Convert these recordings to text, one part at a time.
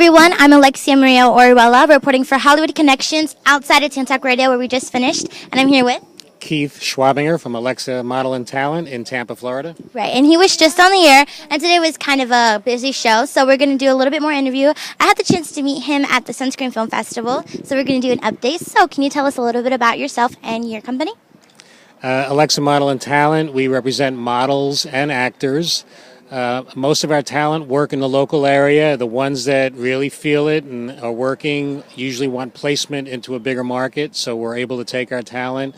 everyone, I'm Alexia Maria Orihuela, reporting for Hollywood Connections outside of Tantalk Radio, where we just finished, and I'm here with Keith Schwabinger from Alexia Model and Talent in Tampa, Florida. Right, and he was just on the air, and today was kind of a busy show, so we're going to do a little bit more interview. I had the chance to meet him at the Sunscreen Film Festival, so we're going to do an update. So can you tell us a little bit about yourself and your company? Alexia Model and Talent, we represent models and actors. Most of our talent work in the local area. The ones that really feel it and are working usually want placement into a bigger market, so we're able to take our talent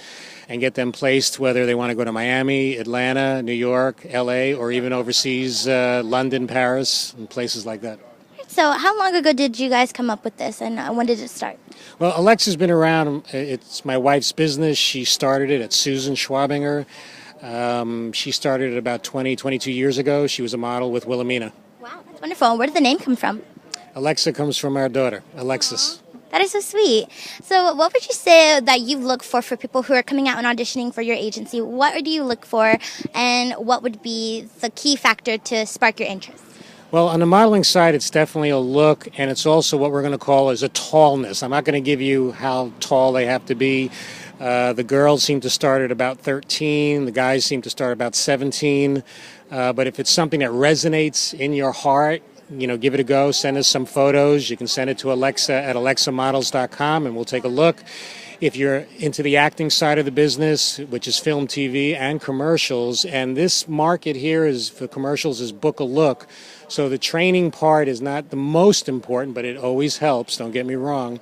and get them placed, whether they want to go to Miami, Atlanta, New York, LA, or even overseas, London, Paris, and places like that. So how long ago did you guys come up with this, and when did it start? Well, Alexia's been around. It's my wife's business. She started it at Susan Schwabinger. She started it about 22 years ago. She was a model with Wilhelmina. Wow, that's wonderful. Where did the name come from? Alexia comes from our daughter, Alexis. That is so sweet. So what would you say that you look for people who are coming out and auditioning for your agency? What do you look for, and what would be the key factor to spark your interest? Well, on the modeling side, it's definitely a look, and it's also what we're going to call as a tallness. I'm not going to give you how tall they have to be. The girls seem to start at about 13. The guys seem to start about 17. But if it's something that resonates in your heart, give it a go. Send us some photos. You can send it to Alexa at alexiamodels.com, and we'll take a look. If you're into the acting side of the business, which is film, TV, and commercials, and this market here is for commercials is book a look. So the training part is not the most important, but it always helps. Don't get me wrong.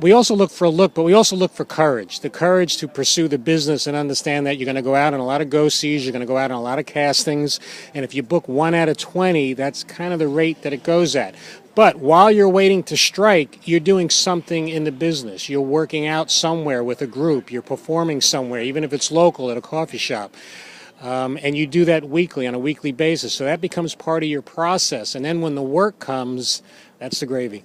We also look for a look, but we also look for courage. The courage to pursue the business and understand that you're going to go out on a lot of go-sees, you're going to go out on a lot of castings, and if you book 1 out of 20, that's kind of the rate that it goes at. But while you're waiting to strike, you're doing something in the business. You're working out somewhere with a group. You're performing somewhere, even if it's local at a coffee shop. And you do that weekly, on a weekly basis. So that becomes part of your process. And then when the work comes, that's the gravy.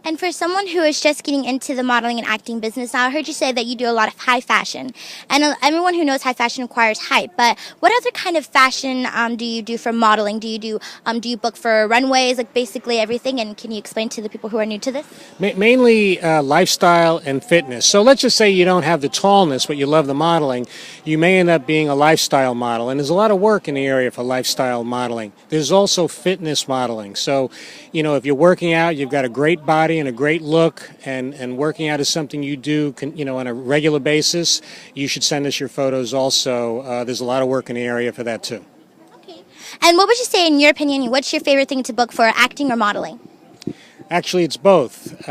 And for someone who is just getting into the modeling and acting business, now I heard you say that you do a lot of high fashion. And everyone who knows high fashion requires hype. But what other kind of fashion do you do for modeling? Do you book for runways, like basically everything? And can you explain to the people who are new to this? Mainly lifestyle and fitness. So let's just say you don't have the tallness, but you love the modeling. You may end up being a lifestyle model. And there's a lot of work in the area for lifestyle modeling. There's also fitness modeling. So, if you're working out, you've got a great body and a great look, and working out is something you do on a regular basis, you should send us your photos also. There's a lot of work in the area for that too. Okay. And what would you say, in your opinion, what's your favorite thing to book for acting or modeling? Actually, it's both.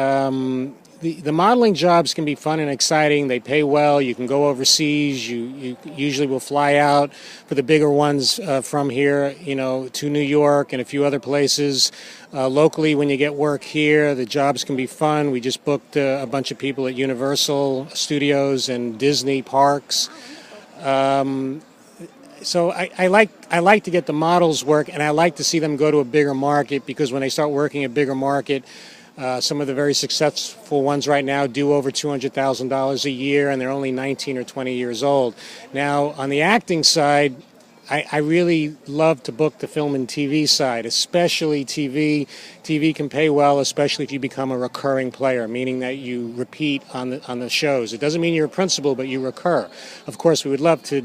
The modeling jobs can be fun and exciting. They pay well. You can go overseas. You usually will fly out for the bigger ones from here, to New York and a few other places. Locally, when you get work here, the jobs can be fun. We just booked a bunch of people at Universal Studios and Disney parks. So I like to get the models work, and I like to see them go to a bigger market, because when they start working a bigger market, some of the very successful ones right now do over $200,000 a year, and they're only 19 or 20 years old. Now, on the acting side, I really love to book the film and TV side, especially TV. TV can pay well, especially if you become a recurring player, meaning that you repeat on the shows. It doesn't mean you're a principal, but you recur. Of course, we would love to,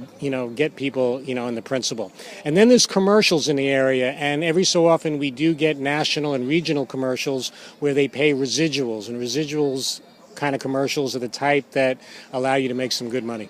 get people, in the principal. And then there's commercials in the area, and every so often we do get national and regional commercials where they pay residuals, and residuals kind of commercials are the type that allow you to make some good money.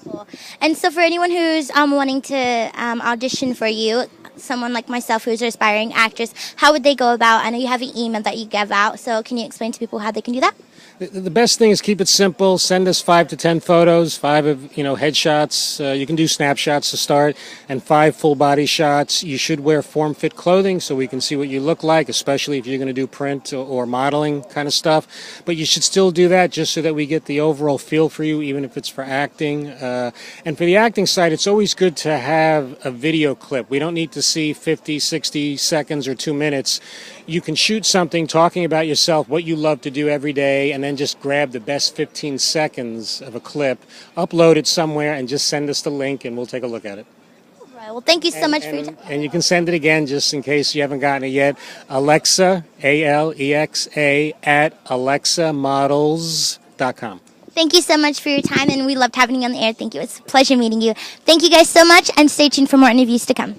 Wonderful. And so for anyone who's wanting to audition for you, someone like myself who's an aspiring actress, how would they go about? I know you have an email that you give out, so can you explain to people how they can do that? The best thing is keep it simple. Send us 5 to 10 photos, 5 of headshots. You can do snapshots to start, and 5 full body shots. You should wear form-fit clothing so we can see what you look like, especially if you're going to do print or modeling kind of stuff. But you should still do that just so that we get the overall feel for you, even if it's for acting. And for the acting side, it's always good to have a video clip. We don't need to see 50, 60 seconds or 2 minutes. You can shoot something talking about yourself, what you love to do every day, and then just grab the best 15 seconds of a clip, upload it somewhere, and just send us the link, and we'll take a look at it. right, well, thank you so much for your time. And you can send it again just in case you haven't gotten it yet. Alexa, Alexa, at alexamodels.com. Thank you so much for your time, and we loved having you on the air. Thank you. It's a pleasure meeting you. Thank you guys so much, and stay tuned for more interviews to come.